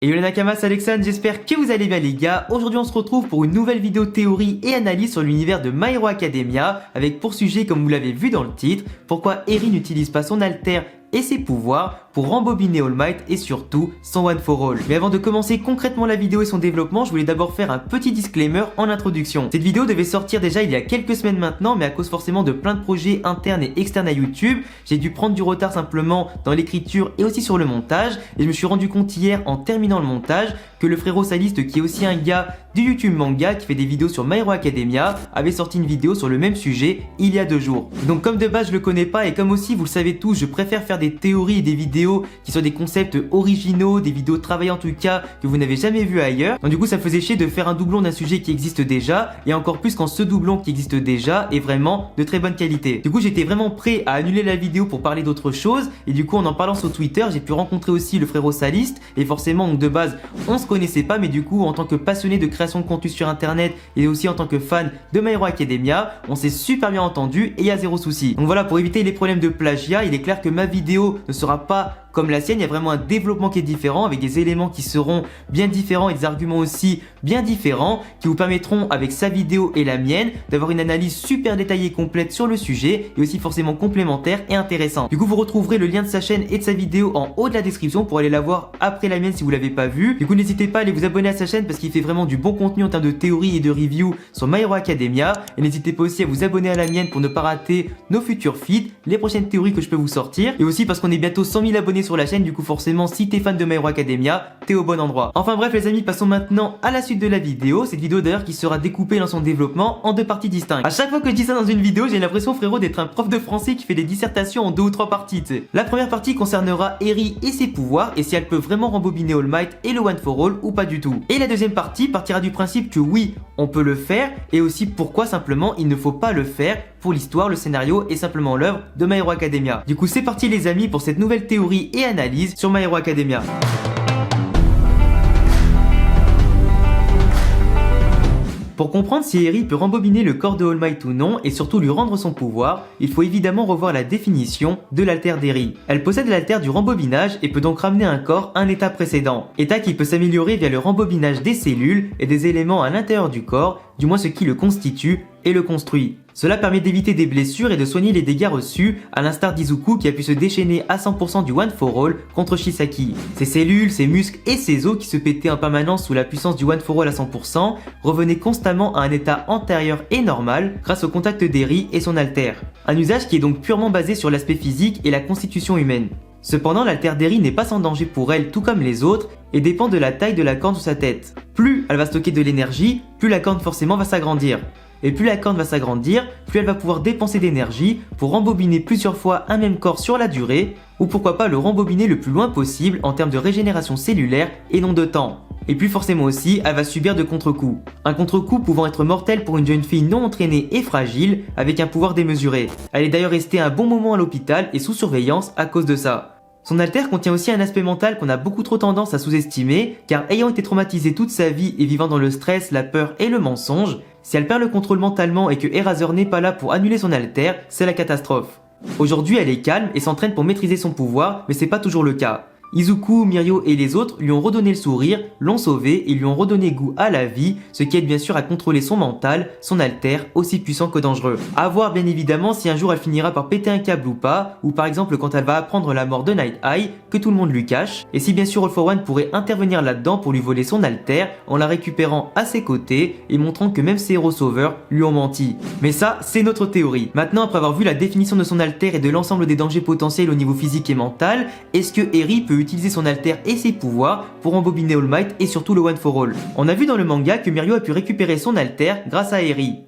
Et yo les Nakamas, c'est Alexandre, j'espère que vous allez bien les gars. Aujourd'hui on se retrouve pour une nouvelle vidéo théorie et analyse sur l'univers de My Hero Academia, avec pour sujet, comme vous l'avez vu dans le titre, pourquoi Eri n'utilise pas son alter et ses pouvoirs pour rembobiner All Might et surtout son One for All. Mais avant de commencer concrètement la vidéo et son développement, je voulais d'abord faire un petit disclaimer en introduction. Cette vidéo devait sortir déjà il y a quelques semaines maintenant, mais à cause forcément de plein de projets internes et externes à YouTube, j'ai dû prendre du retard simplement dans l'écriture et aussi sur le montage, et je me suis rendu compte hier en terminant le montage que le frérot Saliste, qui est aussi un gars du YouTube Manga qui fait des vidéos sur My Hero Academia, avait sorti une vidéo sur le même sujet il y a 2 jours. Donc comme de base je le connais pas, et comme aussi vous le savez tous, je préfère faire des théories et des vidéos qui soient des concepts originaux, des vidéos travaillées en tout cas que vous n'avez jamais vu ailleurs. Donc du coup ça faisait chier de faire un doublon d'un sujet qui existe déjà, et encore plus quand ce doublon qui existe déjà est vraiment de très bonne qualité. Du coup j'étais vraiment prêt à annuler la vidéo pour parler d'autre chose, et du coup en parlant sur Twitter j'ai pu rencontrer aussi le frérot Saliste, et forcément donc de base on se connaissait pas, mais du coup en tant que passionné de création de contenu sur internet et aussi en tant que fan de My Hero Academia, on s'est super bien entendu et il y a zéro souci. Donc voilà, pour éviter les problèmes de plagiat, il est clair que ma vidéo ne sera pas comme la sienne, il y a vraiment un développement qui est différent, avec des éléments qui seront bien différents et des arguments aussi bien différents, qui vous permettront avec sa vidéo et la mienne d'avoir une analyse super détaillée et complète sur le sujet, et aussi forcément complémentaire et intéressante. Du coup vous retrouverez le lien de sa chaîne et de sa vidéo en haut de la description pour aller la voir après la mienne si vous l'avez pas vue. Du coup n'hésitez pas à aller vous abonner à sa chaîne parce qu'il fait vraiment du bon contenu en termes de théorie et de review sur My Hero Academia, et n'hésitez pas aussi à vous abonner à la mienne pour ne pas rater nos futurs feeds, les prochaines théories que je peux vous sortir, et aussi parce qu'on est bientôt 100 000 abonnés sur la chaîne. Du coup forcément si t'es fan de My Hero Academia, t'es au bon endroit. Enfin bref les amis, passons maintenant à la suite de la vidéo. Cette vidéo d'ailleurs qui sera découpée dans son développement en 2 parties distinctes. À chaque fois que je dis ça dans une vidéo, j'ai l'impression frérot d'être un prof de français qui fait des dissertations en 2 ou 3 parties, t'sais. La première partie concernera Eri et ses pouvoirs, et si elle peut vraiment rembobiner All Might et le One for All ou pas du tout. Et la deuxième partie partira du principe que oui, on peut le faire, et aussi pourquoi simplement il ne faut pas le faire pour l'histoire, le scénario et simplement l'œuvre de My Hero Academia. Du coup c'est parti les amis pour cette nouvelle théorie et analyse sur My Hero Academia. Pour comprendre si Eri peut rembobiner le corps de All Might ou non, et surtout lui rendre son pouvoir, il faut évidemment revoir la définition de l'alter d'Eri. Elle possède l'alter du rembobinage et peut donc ramener un corps à un état précédent. État qui peut s'améliorer via le rembobinage des cellules et des éléments à l'intérieur du corps, du moins ce qui le constitue et le construit. Cela permet d'éviter des blessures et de soigner les dégâts reçus, à l'instar d'Izuku qui a pu se déchaîner à 100% du One for All contre Shisaki. Ses cellules, ses muscles et ses os qui se pétaient en permanence sous la puissance du One for All à 100%, revenaient constamment à un état antérieur et normal grâce au contact d'Eri et son alter. Un usage qui est donc purement basé sur l'aspect physique et la constitution humaine. Cependant, l'alter d'Eri n'est pas sans danger pour elle tout comme les autres, et dépend de la taille de la corne sur sa tête. Plus elle va stocker de l'énergie, plus la corne forcément va s'agrandir. Et plus la corne va s'agrandir, plus elle va pouvoir dépenser d'énergie pour rembobiner plusieurs fois un même corps sur la durée, ou pourquoi pas le rembobiner le plus loin possible en termes de régénération cellulaire et non de temps. Et puis forcément aussi, elle va subir de contre-coups. Un contre-coup pouvant être mortel pour une jeune fille non entraînée et fragile, avec un pouvoir démesuré. Elle est d'ailleurs restée un bon moment à l'hôpital et sous surveillance à cause de ça. Son alter contient aussi un aspect mental qu'on a beaucoup trop tendance à sous-estimer, car ayant été traumatisée toute sa vie et vivant dans le stress, la peur et le mensonge, si elle perd le contrôle mentalement et que Eraser n'est pas là pour annuler son alter, c'est la catastrophe. Aujourd'hui elle est calme et s'entraîne pour maîtriser son pouvoir, mais c'est pas toujours le cas. Izuku, Mirio et les autres lui ont redonné le sourire, l'ont sauvé et lui ont redonné goût à la vie, ce qui aide bien sûr à contrôler son mental, son alter, aussi puissant que dangereux. À voir bien évidemment si un jour elle finira par péter un câble ou pas, ou par exemple quand elle va apprendre la mort de Night Eye, que tout le monde lui cache, et si bien sûr All for One pourrait intervenir là-dedans pour lui voler son alter, en la récupérant à ses côtés, et montrant que même ses héros sauveurs lui ont menti. Mais ça, c'est notre théorie. Maintenant, après avoir vu la définition de son alter et de l'ensemble des dangers potentiels au niveau physique et mental, est-ce que Eri peut utiliser son alter et ses pouvoirs pour embobiner All Might et surtout le One for All? On a vu dans le manga que Mirio a pu récupérer son alter grâce à Eri.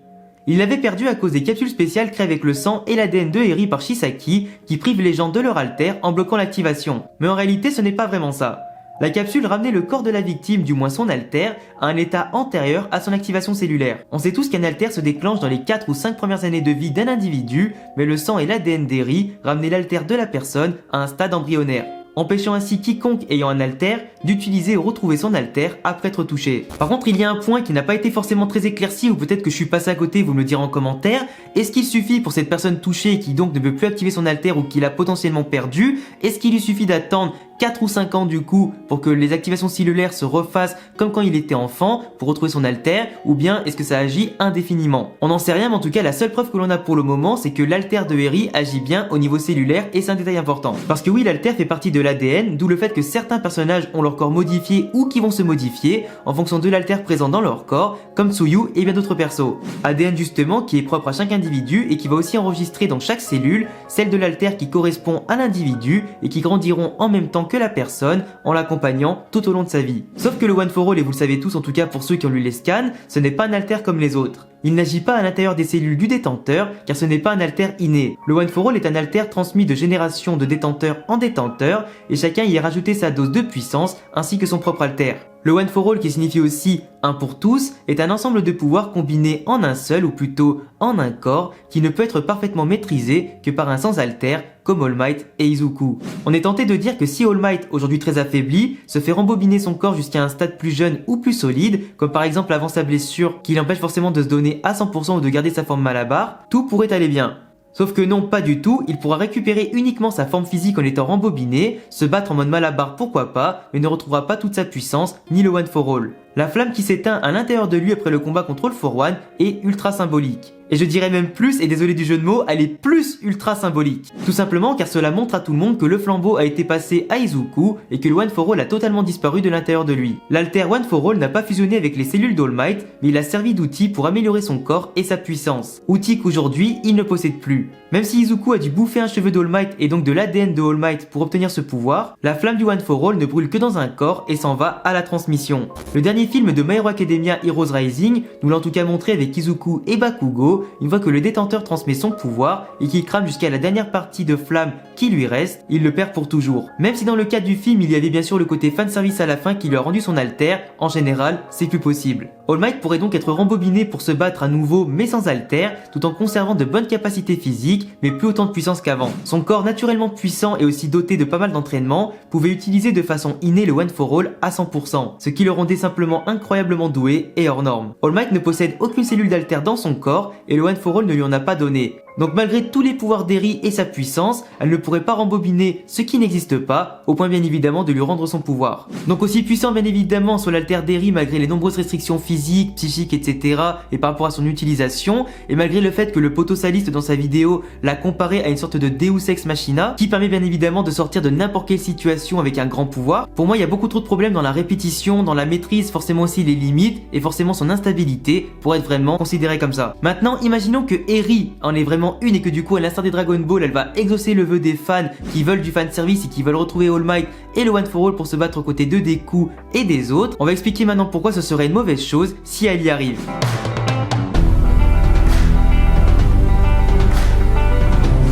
Il l'avait perdu à cause des capsules spéciales créées avec le sang et l'ADN de Eri par Shisaki qui privent les gens de leur alter en bloquant l'activation. Mais en réalité ce n'est pas vraiment ça. La capsule ramenait le corps de la victime, du moins son alter, à un état antérieur à son activation cellulaire. On sait tous qu'un alter se déclenche dans les 4 ou 5 premières années de vie d'un individu, mais le sang et l'ADN d'Eri ramenaient l'alter de la personne à un stade embryonnaire, empêchant ainsi quiconque ayant un alter d'utiliser ou retrouver son alter après être touché. Par contre, il y a un point qui n'a pas été forcément très éclairci, ou peut-être que je suis passé à côté, vous me le direz en commentaire. Est-ce qu'il suffit pour cette personne touchée qui donc ne peut plus activer son alter ou qui l'a potentiellement perdu, est-ce qu'il lui suffit d'attendre 4 ou 5 ans du coup pour que les activations cellulaires se refassent comme quand il était enfant pour retrouver son alter, ou bien est-ce que ça agit indéfiniment? On n'en sait rien, mais en tout cas la seule preuve que l'on a pour le moment c'est que l'alter de Eri agit bien au niveau cellulaire, et c'est un détail important. Parce que oui, l'alter fait partie de l'ADN, d'où le fait que certains personnages ont leur corps modifié ou qui vont se modifier en fonction de l'alter présent dans leur corps, comme Tsuyu et bien d'autres persos. ADN justement qui est propre à chaque individu et qui va aussi enregistrer dans chaque cellule celle de l'alter qui correspond à l'individu et qui grandiront en même temps que la personne en l'accompagnant tout au long de sa vie. Sauf que le One for All, et vous le savez tous en tout cas pour ceux qui ont lu les scans, ce n'est pas un alter comme les autres. Il n'agit pas à l'intérieur des cellules du détenteur car ce n'est pas un alter inné. Le One for All est un alter transmis de génération de détenteur en détenteur et chacun y a rajouté sa dose de puissance ainsi que son propre alter. Le One for All, qui signifie aussi un pour tous, est un ensemble de pouvoirs combinés en un seul ou plutôt en un corps qui ne peut être parfaitement maîtrisé que par un sans alter comme All Might et Izuku. On est tenté de dire que si All Might, aujourd'hui très affaibli, se fait rembobiner son corps jusqu'à un stade plus jeune ou plus solide, comme par exemple avant sa blessure qui l'empêche forcément de se donner à 100% ou de garder sa forme Malabar, tout pourrait aller bien. Sauf que non, pas du tout, il pourra récupérer uniquement sa forme physique en étant rembobiné, se battre en mode Malabar pourquoi pas, mais ne retrouvera pas toute sa puissance, ni le One for All. La flamme qui s'éteint à l'intérieur de lui après le combat contre All for One est ultra symbolique. Et je dirais même plus, et désolé du jeu de mots, elle est plus ultra symbolique. Tout simplement car cela montre à tout le monde que le flambeau a été passé à Izuku et que le One for All a totalement disparu de l'intérieur de lui. L'alter One for All n'a pas fusionné avec les cellules d'All Might, mais il a servi d'outil pour améliorer son corps et sa puissance. Outil qu'aujourd'hui il ne possède plus. Même si Izuku a dû bouffer un cheveu d'All Might et donc de l'ADN de All Might pour obtenir ce pouvoir, la flamme du One for All ne brûle que dans un corps et s'en va à la transmission. Le dernier film de My Hero Academia Heroes Rising nous l'a en tout cas montré avec Izuku et Bakugo, une fois que le détenteur transmet son pouvoir et qu'il crame jusqu'à la dernière partie de flamme qui lui reste, il le perd pour toujours. Même si dans le cas du film il y avait bien sûr le côté fanservice à la fin qui lui a rendu son alter, en général c'est plus possible. All Might pourrait donc être rembobiné pour se battre à nouveau mais sans alter, tout en conservant de bonnes capacités physiques mais plus autant de puissance qu'avant. Son corps naturellement puissant et aussi doté de pas mal d'entraînement pouvait utiliser de façon innée le One for All à 100%, ce qui le rendait simplement incroyablement doué et hors norme. All Might ne possède aucune cellule d'alter dans son corps et le One for All ne lui en a pas donné. Donc malgré tous les pouvoirs d'Eri et sa puissance, elle ne pourrait pas rembobiner ce qui n'existe pas, au point bien évidemment de lui rendre son pouvoir. Donc aussi puissant bien évidemment soit l'alter d'Eri malgré les nombreuses restrictions physiques, psychiques, etc. et par rapport à son utilisation, et malgré le fait que le potosaliste dans sa vidéo l'a comparé à une sorte de Deus Ex Machina, qui permet bien évidemment de sortir de n'importe quelle situation avec un grand pouvoir. Pour moi il y a beaucoup trop de problèmes dans la répétition, dans la maîtrise, forcément aussi les limites, et forcément son instabilité pour être vraiment considéré comme ça. Maintenant imaginons que Eri en est vraiment une et que du coup à l'instar des Dragon Ball elle va exaucer le vœu des fans qui veulent du fanservice et qui veulent retrouver All Might et le One for All pour se battre aux côtés de Deku et des autres. On va expliquer maintenant pourquoi ce serait une mauvaise chose si elle y arrive.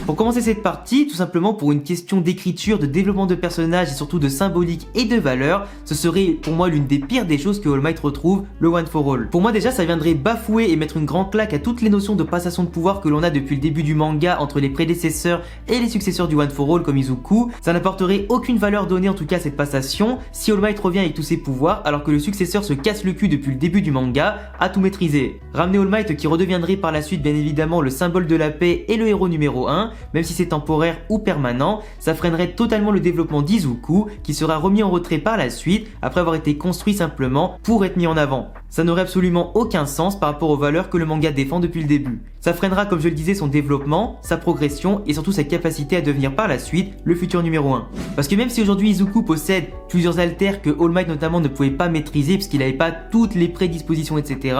Pour commencer cette partie, tout simplement pour une question d'écriture, de développement de personnages et surtout de symbolique et de valeur, ce serait pour moi l'une des pires des choses que All Might retrouve, le One for All. Pour moi déjà ça viendrait bafouer et mettre une grande claque à toutes les notions de passation de pouvoir que l'on a depuis le début du manga entre les prédécesseurs et les successeurs du One for All comme Izuku. Ça n'apporterait aucune valeur donnée en tout cas à cette passation si All Might revient avec tous ses pouvoirs alors que le successeur se casse le cul depuis le début du manga à tout maîtriser. Ramener All Might qui redeviendrait par la suite bien évidemment le symbole de la paix et le héros numéro 1, même si c'est temporaire ou permanent, ça freinerait totalement le développement d'Izuku qui sera remis en retrait par la suite après avoir été construit simplement pour être mis en avant. Ça n'aurait absolument aucun sens par rapport aux valeurs que le manga défend depuis le début. Ça freinera comme je le disais son développement, sa progression et surtout sa capacité à devenir par la suite le futur numéro 1. Parce que même si aujourd'hui Izuku possède plusieurs alters que All Might notamment ne pouvait pas maîtriser parce qu'il n'avait pas toutes les prédispositions etc,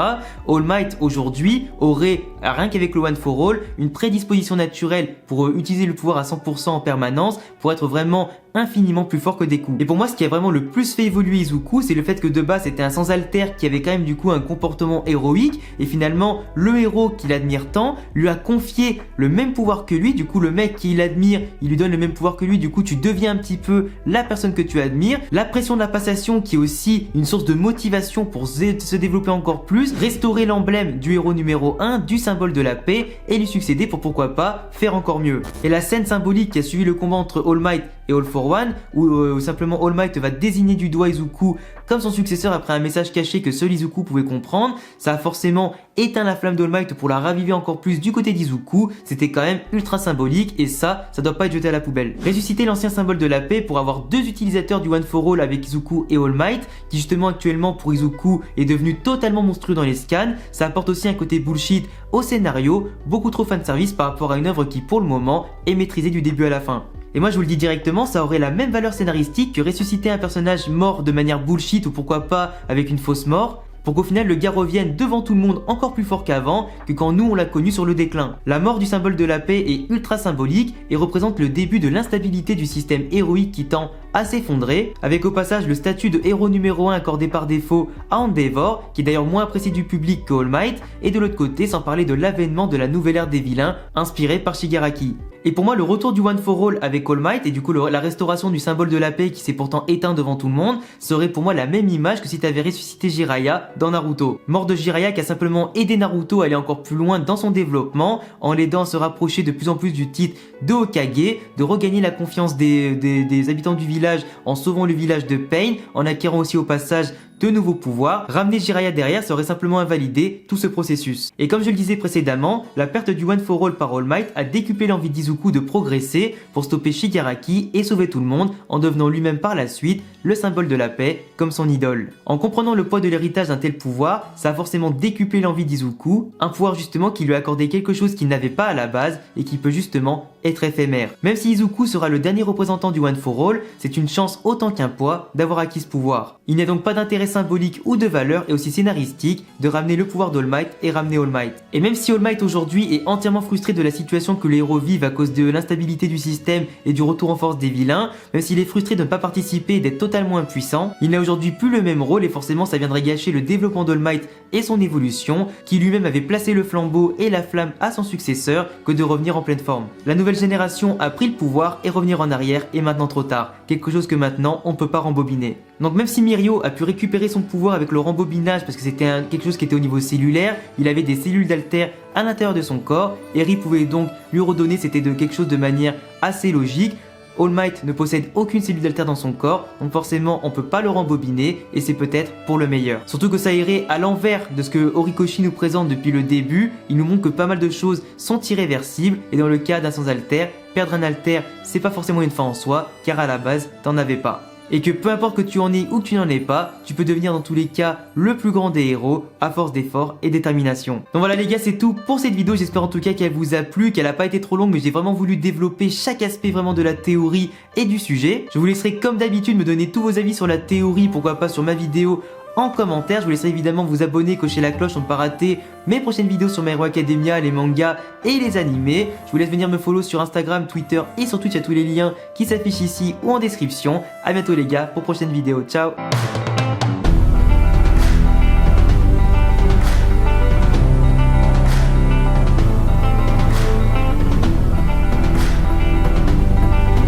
All Might aujourd'hui aurait, rien qu'avec le One for All, une prédisposition naturelle pour utiliser le pouvoir à 100% en permanence pour être vraiment infiniment plus fort que Deku. Et pour moi ce qui a vraiment le plus fait évoluer Izuku c'est le fait que de base c'était un sans alter qui avait quand même du coup un comportement héroïque et finalement le héros qu'il admire tant lui a confié le même pouvoir que lui, du coup le mec qui l'admire il lui donne le même pouvoir que lui, du coup tu deviens un petit peu la personne que tu admires, la pression de la passation qui est aussi une source de motivation pour se développer encore plus, restaurer l'emblème du héros numéro 1, du symbole de la paix et lui succéder pour pourquoi pas faire encore mieux. Et la scène symbolique qui a suivi le combat entre All Might et All for One où simplement All Might va désigner du doigt Izuku comme son successeur après un message caché que seul Izuku pouvait comprendre. Ça a forcément éteint la flamme d'All Might pour la raviver encore plus du côté d'Izuku. C'était quand même ultra symbolique et ça doit pas être jeté à la poubelle. Ressusciter l'ancien symbole de la paix pour avoir deux utilisateurs du One for All avec Izuku et All Might, qui justement actuellement pour Izuku est devenu totalement monstrueux dans les scans. Ça apporte aussi un côté bullshit au scénario, beaucoup trop fanservice par rapport à une œuvre qui pour le moment est maîtrisée du début à la fin. Et moi je vous le dis directement, ça aurait la même valeur scénaristique que ressusciter un personnage mort de manière bullshit ou pourquoi pas avec une fausse mort, pour qu'au final le gars revienne devant tout le monde encore plus fort qu'avant, que quand nous on l'a connu sur le déclin. La mort du symbole de la paix est ultra symbolique et représente le début de l'instabilité du système héroïque qui tend à s'effondrer, avec au passage le statut de héros numéro 1 accordé par défaut à Endeavor, qui est d'ailleurs moins apprécié du public que All Might, et de l'autre côté sans parler de l'avènement de la nouvelle ère des vilains inspirée par Shigaraki. Et pour moi le retour du One for All avec All Might et du coup la restauration du symbole de la paix qui s'est pourtant éteint devant tout le monde serait pour moi la même image que si t'avais ressuscité Jiraiya dans Naruto. Mort de Jiraiya qui a simplement aidé Naruto à aller encore plus loin dans son développement en l'aidant à se rapprocher de plus en plus du titre de Hokage, de regagner la confiance des habitants du village en sauvant le village de Pain, en acquérant aussi au passage de nouveaux pouvoirs. Ramener Jiraiya derrière, ça aurait simplement invalidé tout ce processus. Et comme je le disais précédemment, la perte du One for All par All Might a décuplé l'envie d'Izuku de progresser pour stopper Shigaraki et sauver tout le monde en devenant lui-même par la suite le symbole de la paix comme son idole. En comprenant le poids de l'héritage d'un tel pouvoir, ça a forcément décuplé l'envie d'Izuku, un pouvoir justement qui lui a accordé quelque chose qu'il n'avait pas à la base et qui peut justement être éphémère. Même si Izuku sera le dernier représentant du One for All, c'est une chance autant qu'un poids d'avoir acquis ce pouvoir. Il n'y a donc pas d'intérêt symbolique ou de valeur et aussi scénaristique de ramener le pouvoir d'All Might et ramener All Might. Et même si All Might aujourd'hui est entièrement frustré de la situation que les héros vivent à cause de l'instabilité du système et du retour en force des vilains, même s'il est frustré de ne pas participer et d'être totalement impuissant, il n'a aujourd'hui plus le même rôle et forcément ça viendrait gâcher le développement d'All Might et son évolution, qui lui-même avait placé le flambeau et la flamme à son successeur que de revenir en pleine forme. La nouvelle génération a pris le pouvoir et revenir en arrière est maintenant trop tard, quelque chose que maintenant on ne peut pas rembobiner. Donc même si Mirio a pu récupérer son pouvoir avec le rembobinage parce que c'était quelque chose qui était au niveau cellulaire, il avait des cellules d'alter à l'intérieur de son corps, Eri pouvait donc lui redonner, c'était de quelque chose de manière assez logique. All Might ne possède aucune cellule d'alter dans son corps, donc forcément on peut pas le rembobiner et c'est peut-être pour le meilleur. Surtout que ça irait à l'envers de ce que Horikoshi nous présente depuis le début, il nous montre que pas mal de choses sont irréversibles et dans le cas d'un sans alter, perdre un alter c'est pas forcément une fin en soi car à la base t'en avais pas. Et que peu importe que tu en aies ou que tu n'en aies pas, tu peux devenir dans tous les cas le plus grand des héros à force d'efforts et détermination. Donc voilà les gars, c'est tout pour cette vidéo, j'espère en tout cas qu'elle vous a plu, qu'elle n'a pas été trop longue, mais j'ai vraiment voulu développer chaque aspect vraiment de la théorie et du sujet. Je vous laisserai comme d'habitude me donner tous vos avis sur la théorie, pourquoi pas sur ma vidéo en commentaire. Je vous laisserai évidemment vous abonner, cocher la cloche pour ne pas rater mes prochaines vidéos sur My Hero Academia, les mangas et les animés. Je vous laisse venir me follow sur Instagram, Twitter et sur Twitch, il y a tous les liens qui s'affichent ici ou en description. A bientôt les gars pour prochaine vidéo, ciao.